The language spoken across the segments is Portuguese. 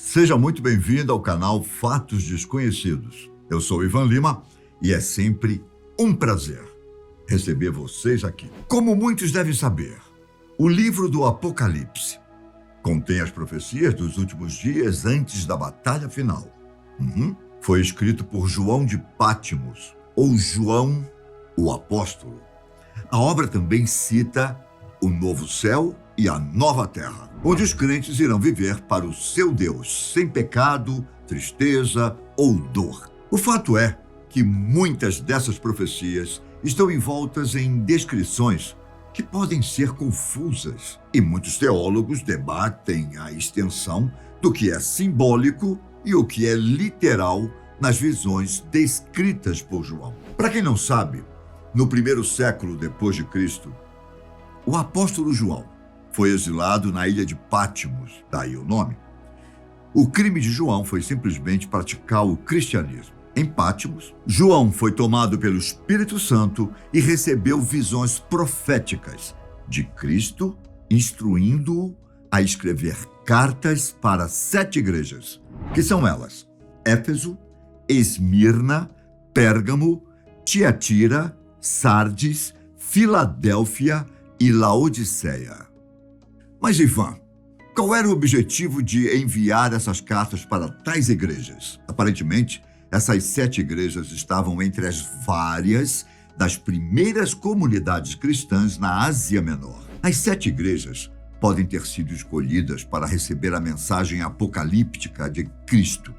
Seja muito bem-vindo ao canal Fatos Desconhecidos. Eu sou Ivan Lima e é sempre um prazer receber vocês aqui. Como muitos devem saber, o livro do Apocalipse contém as profecias dos últimos dias antes da batalha final. Foi escrito por João de Pátimos, ou João o Apóstolo. A obra também cita o novo céu e a nova terra, onde os crentes irão viver para o seu Deus, sem pecado, tristeza ou dor. O fato é que muitas dessas profecias estão envoltas em descrições que podem ser confusas, e muitos teólogos debatem a extensão do que é simbólico e o que é literal nas visões descritas por João. Para quem não sabe, no primeiro século depois de Cristo, o apóstolo João foi exilado na ilha de Pátimos, daí o nome. O crime de João foi simplesmente praticar o cristianismo. Em Pátimos, João foi tomado pelo Espírito Santo e recebeu visões proféticas de Cristo, instruindo-o a escrever cartas para 7 igrejas, que são elas: Éfeso, Esmirna, Pérgamo, Tiatira, Sardes, Filadélfia e Laodiceia. Mas, Ivan, qual era o objetivo de enviar essas cartas para tais igrejas? Aparentemente, essas 7 igrejas estavam entre as várias das primeiras comunidades cristãs na Ásia Menor. As 7 igrejas podem ter sido escolhidas para receber a mensagem apocalíptica de Cristo,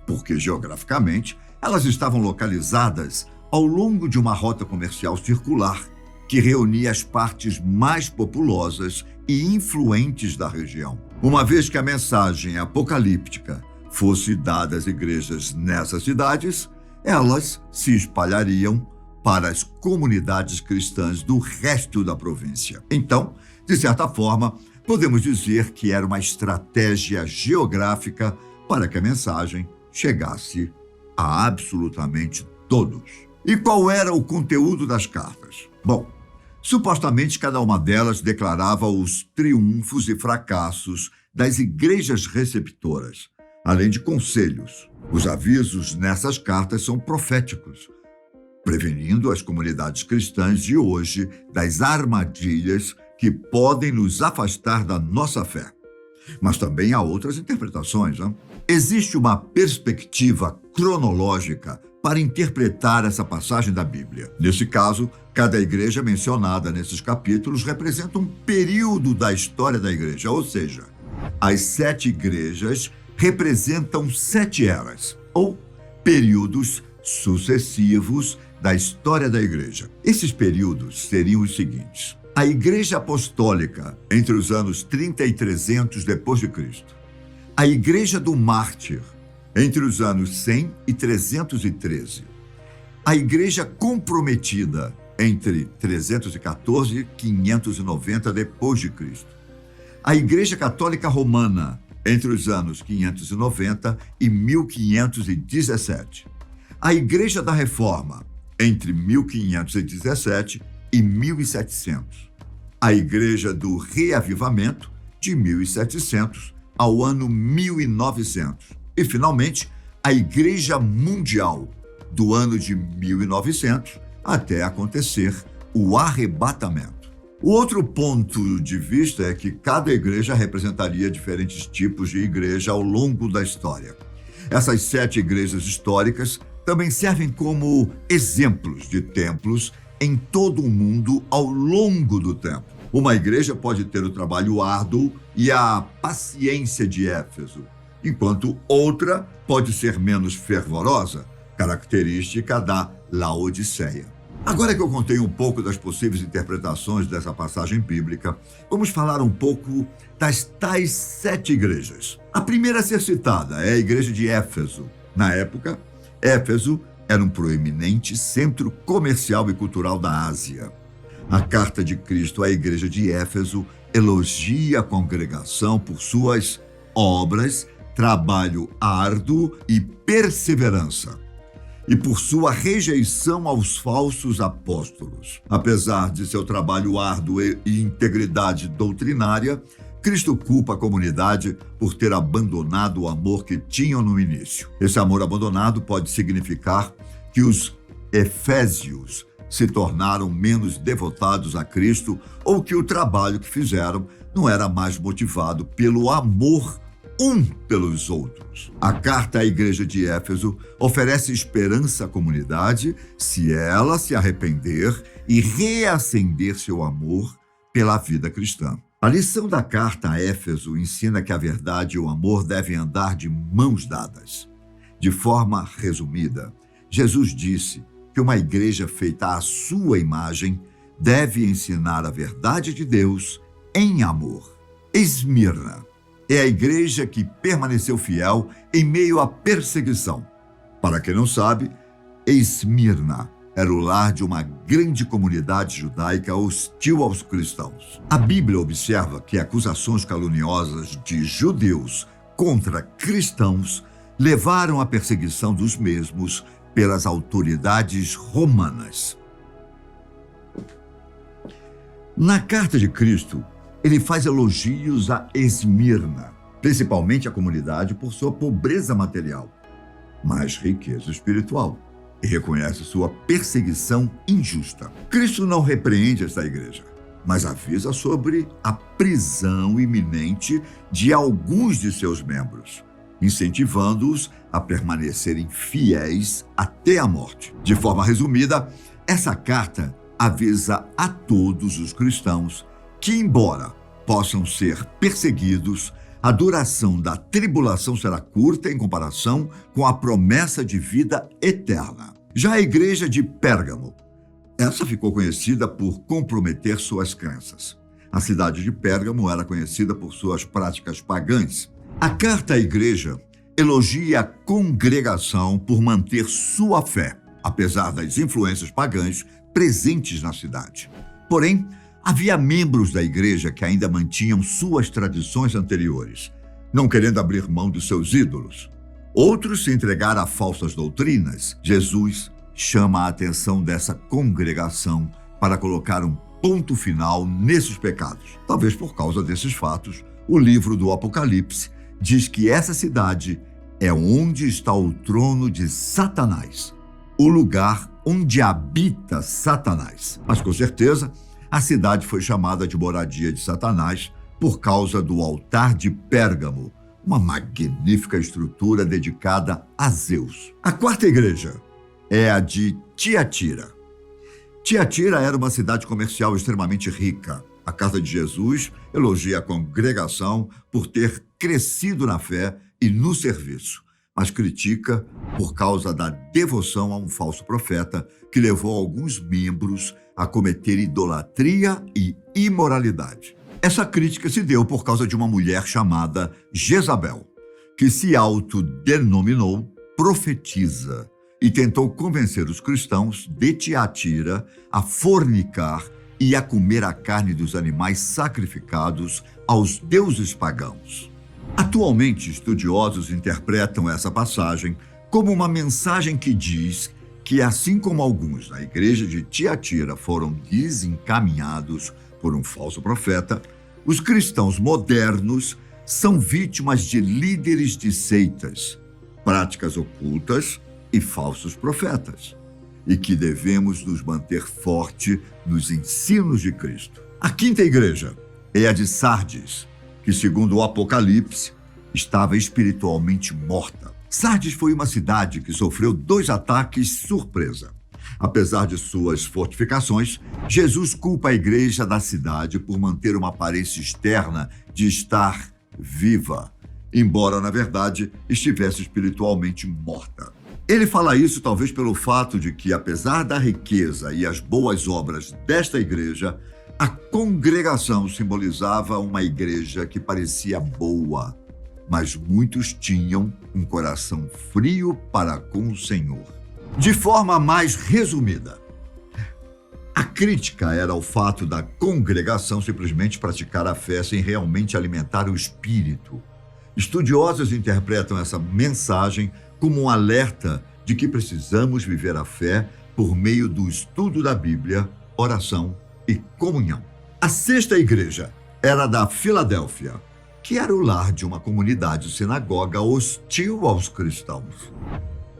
porque geograficamente elas estavam localizadas ao longo de uma rota comercial circular que reunia as partes mais populosas e influentes da região. Uma vez que a mensagem apocalíptica fosse dada às igrejas nessas cidades, elas se espalhariam para as comunidades cristãs do resto da província. Então, de certa forma, podemos dizer que era uma estratégia geográfica para que a mensagem chegasse a absolutamente todos. E qual era o conteúdo das cartas? Bom, supostamente cada uma delas declarava os triunfos e fracassos das igrejas receptoras, além de conselhos. Os avisos nessas cartas são proféticos, prevenindo as comunidades cristãs de hoje das armadilhas que podem nos afastar da nossa fé. Mas também há outras interpretações. Existe uma perspectiva cronológica para interpretar essa passagem da Bíblia. Nesse caso, cada igreja mencionada nesses capítulos representa um período da história da igreja, ou seja, as 7 igrejas representam 7 eras, ou períodos sucessivos da história da igreja. Esses períodos seriam os seguintes: a Igreja Apostólica, entre os anos 30 e 300 depois de Cristo. A Igreja do Mártir, entre os anos 100 e 313. A Igreja Comprometida, entre 314 e 590 depois de Cristo. A Igreja Católica Romana, entre os anos 590 e 1517. A Igreja da Reforma, entre 1517 e 1700. A Igreja do Reavivamento, de 1700 ao ano 1900. E, finalmente, a Igreja Mundial, do ano de 1900 até acontecer o arrebatamento. O outro ponto de vista é que cada igreja representaria diferentes tipos de igreja ao longo da história. Essas 7 igrejas históricas também servem como exemplos de templos em todo o mundo ao longo do tempo. Uma igreja pode ter o trabalho árduo e a paciência de Éfeso, enquanto outra pode ser menos fervorosa, característica da Laodiceia. Agora que eu contei um pouco das possíveis interpretações dessa passagem bíblica, vamos falar um pouco das tais 7 igrejas. A primeira a ser citada é a igreja de Éfeso. Na época, Éfeso era um proeminente centro comercial e cultural da Ásia. A carta de Cristo à igreja de Éfeso elogia a congregação por suas obras, trabalho árduo e perseverança, e por sua rejeição aos falsos apóstolos. Apesar de seu trabalho árduo e integridade doutrinária, Cristo culpa a comunidade por ter abandonado o amor que tinham no início. Esse amor abandonado pode significar que os efésios se tornaram menos devotados a Cristo ou que o trabalho que fizeram não era mais motivado pelo amor um pelos outros. A carta à igreja de Éfeso oferece esperança à comunidade se ela se arrepender e reacender seu amor pela vida cristã. A lição da carta a Éfeso ensina que a verdade e o amor devem andar de mãos dadas. De forma resumida, Jesus disse que uma igreja feita à sua imagem deve ensinar a verdade de Deus em amor. Esmirna é a igreja que permaneceu fiel em meio à perseguição. Para quem não sabe, Esmirna era o lar de uma grande comunidade judaica hostil aos cristãos. A Bíblia observa que acusações caluniosas de judeus contra cristãos levaram à perseguição dos mesmos pelas autoridades romanas. Na carta de Cristo, ele faz elogios a Esmirna, principalmente a comunidade por sua pobreza material, mas riqueza espiritual, e reconhece sua perseguição injusta. Cristo não repreende esta igreja, mas avisa sobre a prisão iminente de alguns de seus membros, incentivando-os a permanecerem fiéis até a morte. De forma resumida, essa carta avisa a todos os cristãos que, embora possam ser perseguidos, a duração da tribulação será curta em comparação com a promessa de vida eterna. Já a igreja de Pérgamo, essa ficou conhecida por comprometer suas crenças. A cidade de Pérgamo era conhecida por suas práticas pagãs. A carta à igreja elogia a congregação por manter sua fé, apesar das influências pagãs presentes na cidade. Porém, havia membros da igreja que ainda mantinham suas tradições anteriores, não querendo abrir mão dos seus ídolos. Outros se entregaram a falsas doutrinas. Jesus chama a atenção dessa congregação para colocar um ponto final nesses pecados. Talvez por causa desses fatos, o livro do Apocalipse diz que essa cidade é onde está o trono de Satanás, o lugar onde habita Satanás. Mas com certeza, a cidade foi chamada de moradia de Satanás por causa do altar de Pérgamo, uma magnífica estrutura dedicada a Zeus. A quarta igreja é a de Tiatira. Tiatira era uma cidade comercial extremamente rica. A carta de Jesus elogia a congregação por ter crescido na fé e no serviço, mas critica por causa da devoção a um falso profeta que levou alguns membros a cometer idolatria e imoralidade. Essa crítica se deu por causa de uma mulher chamada Jezabel, que se autodenominou profetisa e tentou convencer os cristãos de Tiatira a fornicar e a comer a carne dos animais sacrificados aos deuses pagãos. Atualmente, estudiosos interpretam essa passagem como uma mensagem que diz que, assim como alguns na igreja de Tiatira foram desencaminhados por um falso profeta, os cristãos modernos são vítimas de líderes de seitas, práticas ocultas e falsos profetas, e que devemos nos manter forte nos ensinos de Cristo. A quinta igreja é a de Sardes, que, segundo o Apocalipse, estava espiritualmente morta. Sardes foi uma cidade que sofreu 2 ataques surpresa. Apesar de suas fortificações, Jesus culpa a igreja da cidade por manter uma aparência externa de estar viva, embora, na verdade, estivesse espiritualmente morta. Ele fala isso talvez pelo fato de que, apesar da riqueza e as boas obras desta igreja, a congregação simbolizava uma igreja que parecia boa, mas muitos tinham um coração frio para com o Senhor. De forma mais resumida, a crítica era o fato da congregação simplesmente praticar a fé sem realmente alimentar o espírito. Estudiosos interpretam essa mensagem como um alerta de que precisamos viver a fé por meio do estudo da Bíblia, oração e comunhão. A sexta igreja era da Filadélfia, que era o lar de uma comunidade sinagoga hostil aos cristãos.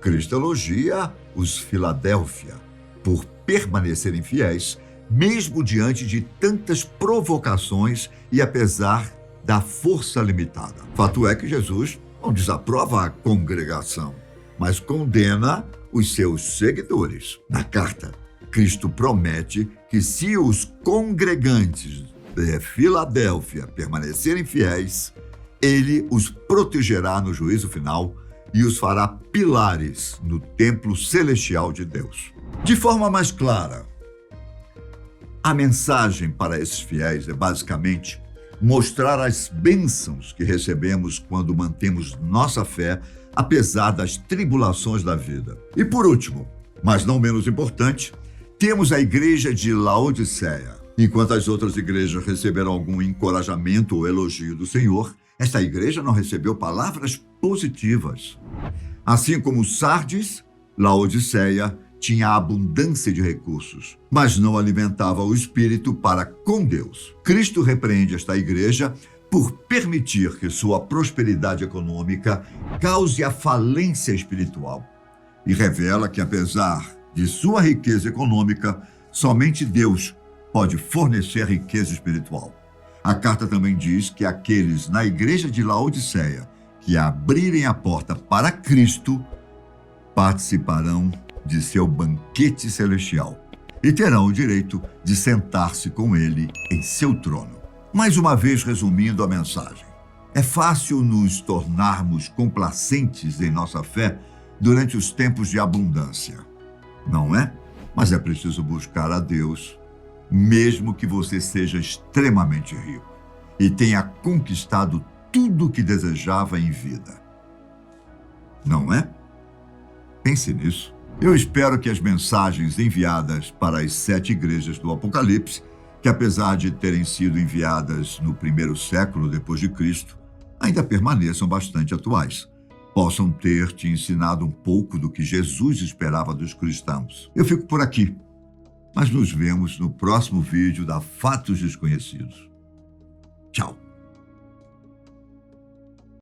Cristo elogia os Filadélfia por permanecerem fiéis, mesmo diante de tantas provocações e apesar da força limitada. Fato é que Jesus não desaprova a congregação, mas condena os seus seguidores. Na carta, Cristo promete que se os congregantes de Filadélfia permanecerem fiéis, ele os protegerá no juízo final e os fará pilares no templo celestial de Deus. De forma mais clara, a mensagem para esses fiéis é basicamente mostrar as bênçãos que recebemos quando mantemos nossa fé, apesar das tribulações da vida. E por último, mas não menos importante, temos a igreja de Laodiceia. Enquanto as outras igrejas receberam algum encorajamento ou elogio do Senhor, esta igreja não recebeu palavras positivas. Assim como Sardes, Laodiceia tinha abundância de recursos, mas não alimentava o espírito para com Deus. Cristo repreende esta igreja por permitir que sua prosperidade econômica cause a falência espiritual e revela que, apesar de sua riqueza econômica, somente Deus pode fornecer riqueza espiritual. A carta também diz que aqueles na igreja de Laodiceia que abrirem a porta para Cristo participarão de seu banquete celestial e terão o direito de sentar-se com ele em seu trono. Mais uma vez, resumindo a mensagem, é fácil nos tornarmos complacentes em nossa fé durante os tempos de abundância, não é? Mas é preciso buscar a Deus, mesmo que você seja extremamente rico e tenha conquistado tudo o que desejava em vida. Não é? Pense nisso. Eu espero que as mensagens enviadas para as 7 igrejas do Apocalipse, que apesar de terem sido enviadas no 1º século depois de Cristo, ainda permaneçam bastante atuais, possam ter te ensinado um pouco do que Jesus esperava dos cristãos. Eu fico por aqui, mas nos vemos no próximo vídeo da Fatos Desconhecidos. Tchau.